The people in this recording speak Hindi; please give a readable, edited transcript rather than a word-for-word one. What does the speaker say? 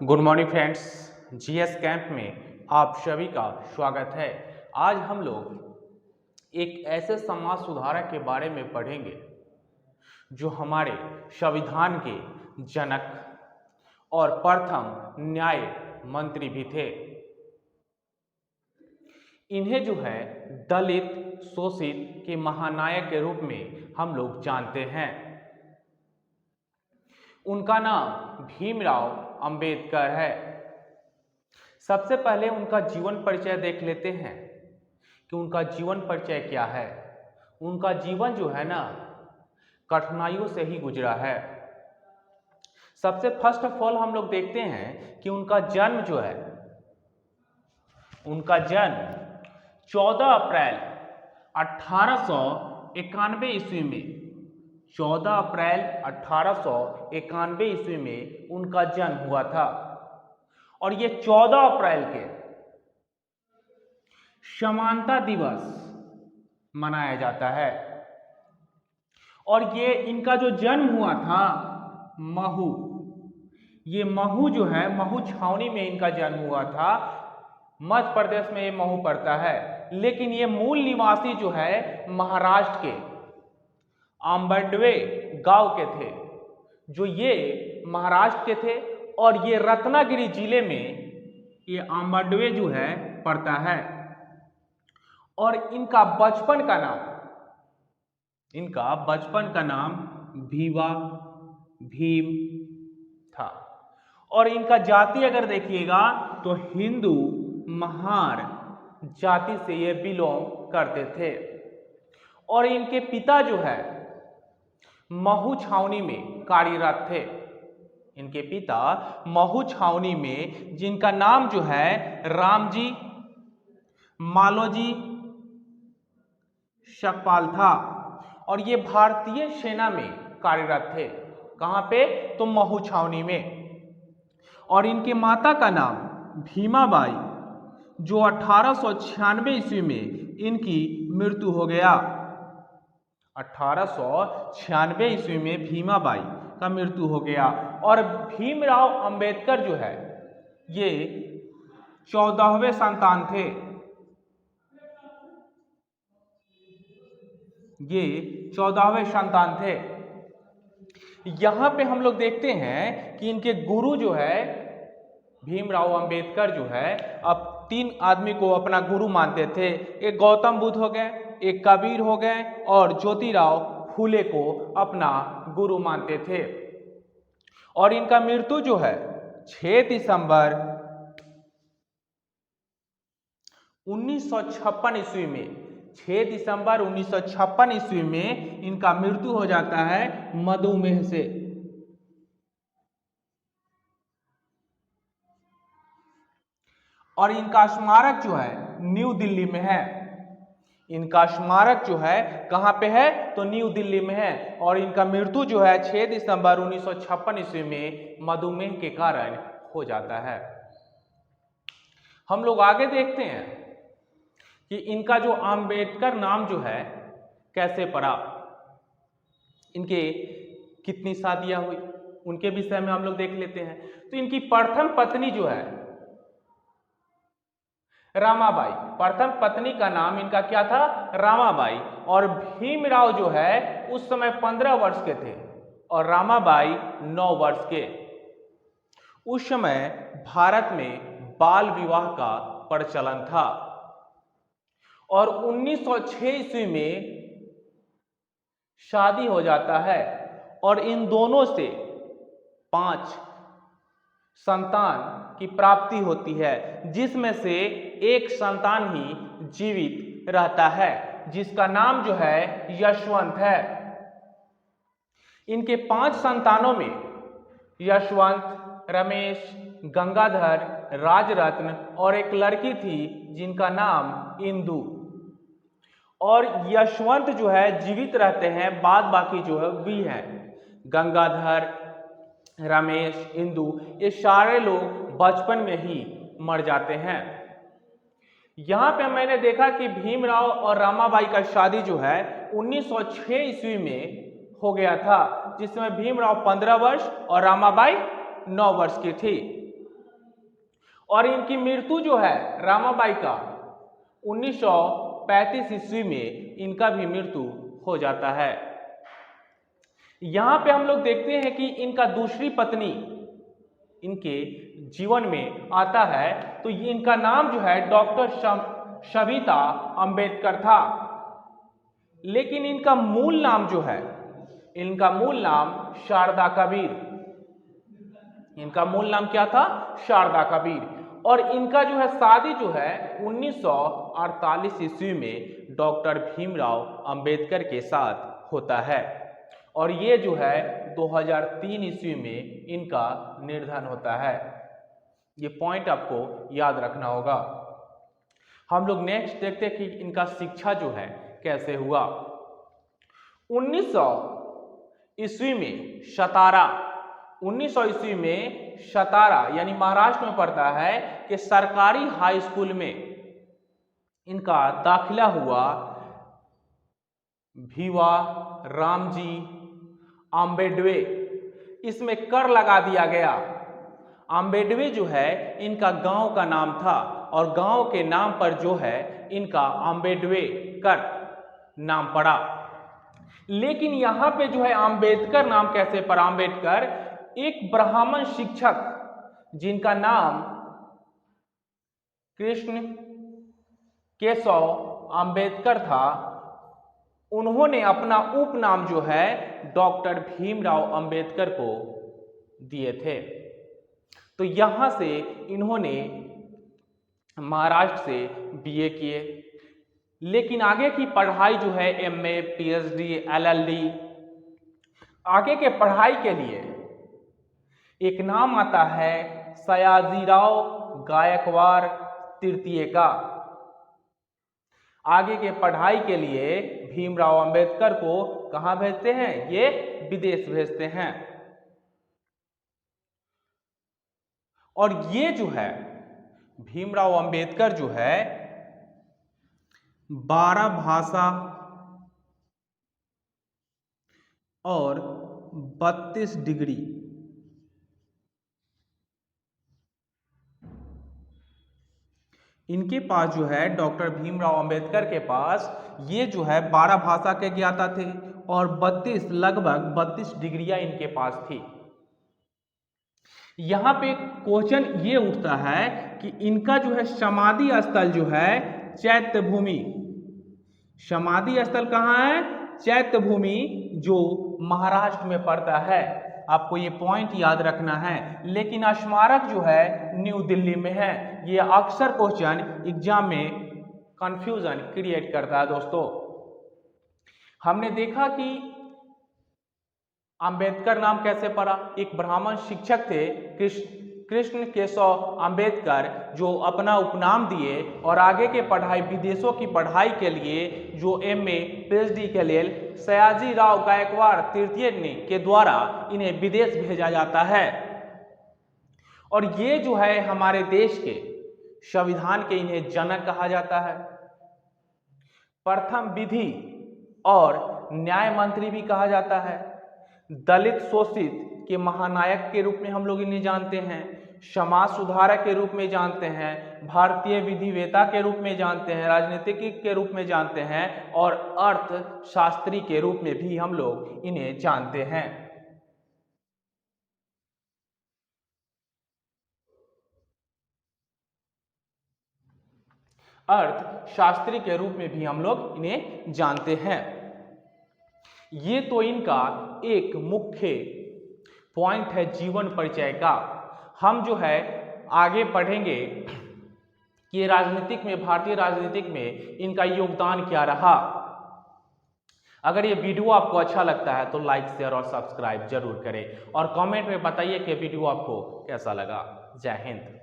Good morning friends, GS camp में आप सभी का स्वागत है। आज हम लोग एक ऐसे समाज सुधारक के बारे में पढ़ेंगे जो हमारे संविधान के जनक और प्रथम न्याय मंत्री भी थे। इन्हें जो है दलित शोषित के महानायक के रूप में हम लोग जानते हैं। उनका नाम भीमराव अंबेडकर है। सबसे पहले उनका जीवन परिचय देख लेते हैं कि उनका जीवन परिचय क्या है। उनका जीवन जो है ना कठिनाइयों से ही गुजरा है। सबसे फर्स्ट ऑफ ऑल हम लोग देखते हैं कि उनका जन्म जो है, उनका जन्म 14 अप्रैल 1891 ईस्वी में 14 अप्रैल 1891 ईस्वी में उनका जन्म हुआ था। और ये 14 अप्रैल के समानता दिवस मनाया जाता है। और ये इनका जो जन्म हुआ था महू, ये महू जो है महू छावनी में इनका जन्म हुआ था। मध्य प्रदेश में ये महू पड़ता है, लेकिन ये मूल निवासी जो है महाराष्ट्र के आंबेडवे गांव के थे, जो ये महाराष्ट्र के थे। और ये रत्नागिरी जिले में ये आंबेडवे जो है पड़ता है। और इनका बचपन का नाम भीम था। और इनका जाति अगर देखिएगा तो हिंदू महार जाति से ये बिलोंग करते थे। और इनके पिता जो है महू छावनी में कार्यरत थे। इनके पिता महू छावनी में, जिनका नाम जो है रामजी मालोजी शकपाल था। और ये भारतीय सेना में कार्यरत थे। कहां पे? तो महू छावनी में। और इनके माता का नाम भीमाबाई, जो 1896 ईस्वी में इनकी मृत्यु हो गया। 1896 ईस्वी में भीमाबाई का मृत्यु हो गया। और भीमराव अंबेडकर जो है ये 14वें संतान थे। ये 14वें संतान थे। यहां पे हम लोग देखते हैं कि इनके गुरु जो है भीमराव अंबेडकर जो है अब 3 आदमी को अपना गुरु मानते थे। एक गौतम बुद्ध हो गए, एक कबीर हो गए और ज्योतिराव फूले को अपना गुरु मानते थे। और इनका मृत्यु जो है 6 दिसंबर 1956 ईस्वी में, 6 दिसंबर 1956 ईस्वी में इनका मृत्यु हो जाता है मधुमेह से। और इनका स्मारक जो है न्यू दिल्ली में है। इनका स्मारक जो है कहां पे है? तो न्यू दिल्ली में है। और इनका मृत्यु जो है 6 दिसंबर 1956 ईस्वी में मधुमेह के कारण हो जाता है। हम लोग आगे देखते हैं कि इनका जो अंबेडकर नाम जो है कैसे पड़ा, इनके कितनी शादियां हुई, उनके विषय में हम लोग देख लेते हैं। तो इनकी प्रथम पत्नी जो है रामाबाई, प्रथम पत्नी का नाम इनका क्या था? रामाबाई। और भीमराव जो है उस समय 15 वर्ष के थे और रामाबाई 9 वर्ष के। उस समय भारत में बाल विवाह का प्रचलन था। और 1906 ईस्वी में शादी हो जाता है। और इन दोनों से 5 संतान की प्राप्ति होती है, जिसमें से एक संतान ही जीवित रहता है, जिसका नाम जो है यशवंत है। इनके 5 संतानों में यशवंत, रमेश, गंगाधर, राजरत्न और एक लड़की थी जिनका नाम इंदु। और यशवंत जो है जीवित रहते हैं, बाद बाकी जो है भी हैं। गंगाधर, रमेश, इंदु, ये सारे लोग बचपन में ही मर जाते हैं। यहां पे मैंने देखा कि भीमराव और रामाबाई का शादी जो है 1906 ईस्वी में हो गया था, जिसमें भीमराव 15 वर्ष और रामाबाई 9 वर्ष की थी। और इनकी मृत्यु जो है रामाबाई का 1935 ईस्वी में इनका भी मृत्यु हो जाता है। यहां पे हम लोग देखते हैं कि इनका दूसरी पत्नी इनके जीवन में आता है, तो इनका नाम जो है डॉक्टर सविता अंबेडकर था। लेकिन इनका मूल नाम जो है, इनका मूल नाम शारदा कबीर, इनका मूल नाम क्या था? शारदा कबीर। और इनका जो है शादी जो है 1948 ईस्वी में डॉक्टर भीमराव अंबेडकर के साथ होता है। और ये जो है 2003 ईस्वी में इनका निर्धन होता है। ये पॉइंट आपको याद रखना होगा। हम लोग नेक्स्ट देखते हैं कि इनका शिक्षा जो है कैसे हुआ। 1900 ईस्वी में सतारा, 1900 ईस्वी में सतारा यानी महाराष्ट्र में पड़ता है कि सरकारी हाई स्कूल में इनका दाखिला हुआ भीवा रामजी आम्बेडवे। इसमें कर लगा दिया गया। आम्बेडवे जो है इनका गांव का नाम था और गांव के नाम पर जो है इनका आम्बेडवे कर नाम पड़ा। लेकिन यहां पे जो है आम्बेडकर नाम कैसे पड़ा? आम्बेडकर एक ब्राह्मण शिक्षक जिनका नाम कृष्ण केशव अंबेडकर था, उन्होंने अपना उपनाम जो है डॉक्टर भीमराव अंबेडकर को दिए थे। तो यहां से इन्होंने महाराष्ट्र से बीए किए। लेकिन आगे की पढ़ाई जो है एमए, पीएचडी, एलएलडी, आगे के पढ़ाई के लिए एक नाम आता है सयाजीराव गायकवाड़ तृतीय का। आगे के पढ़ाई के लिए भीमराव अंबेडकर को कहां भेजते हैं? ये विदेश भेजते हैं। और ये जो है भीमराव अंबेडकर जो है 12 भाषा और 32 डिग्री इनके पास जो है डॉक्टर भीमराव अंबेडकर के पास ये जो है 12 भाषा के ज्ञाता थे और लगभग 32 डिग्रियां इनके पास थी। यहां पे क्वेश्चन ये उठता है कि इनका जो है समाधि स्थल जो है चैत्य भूमि, समाधि स्थल कहाँ है? चैत्य भूमि, जो महाराष्ट्र में पड़ता है। आपको ये पॉइंट याद रखना है। लेकिन स्मारक जो है न्यू दिल्ली में है। ये अक्सर क्वेश्चन एग्जाम में कंफ्यूजन क्रिएट करता है। दोस्तों, हमने देखा कि अंबेडकर नाम कैसे पड़ा? एक ब्राह्मण शिक्षक थे कृष्ण केशव अंबेडकर, जो अपना उपनाम दिए और आगे के पढ़ाई विदेशों की पढ़ाई के लिए जो एमए पीएचडी के लिए सयाजीराव गायकवाड़ तृतीय के द्वारा इन्हें विदेश भेजा जाता है। और ये जो है हमारे देश के संविधान के इन्हें जनक कहा जाता है। प्रथम विधि और न्याय मंत्री भी कहा जाता है। दलित शोषित के महानायक के रूप में हम लोग इन्हें जानते हैं। समाज सुधारक के रूप में जानते हैं। भारतीय विधिवेता के रूप में जानते हैं। राजनीतिक के रूप में जानते हैं और अर्थशास्त्री के रूप में भी हम लोग इन्हें जानते हैं। अर्थशास्त्री के रूप में भी हम लोग इन्हें जानते हैं। ये तो इनका एक मुख्य पॉइंट है जीवन परिचय का। हम जो है आगे पढ़ेंगे कि राजनीतिक में, भारतीय राजनीतिक में इनका योगदान क्या रहा। अगर ये वीडियो आपको अच्छा लगता है तो लाइक, शेयर और सब्सक्राइब जरूर करें और कमेंट में बताइए कि वीडियो आपको कैसा लगा। जय हिंद।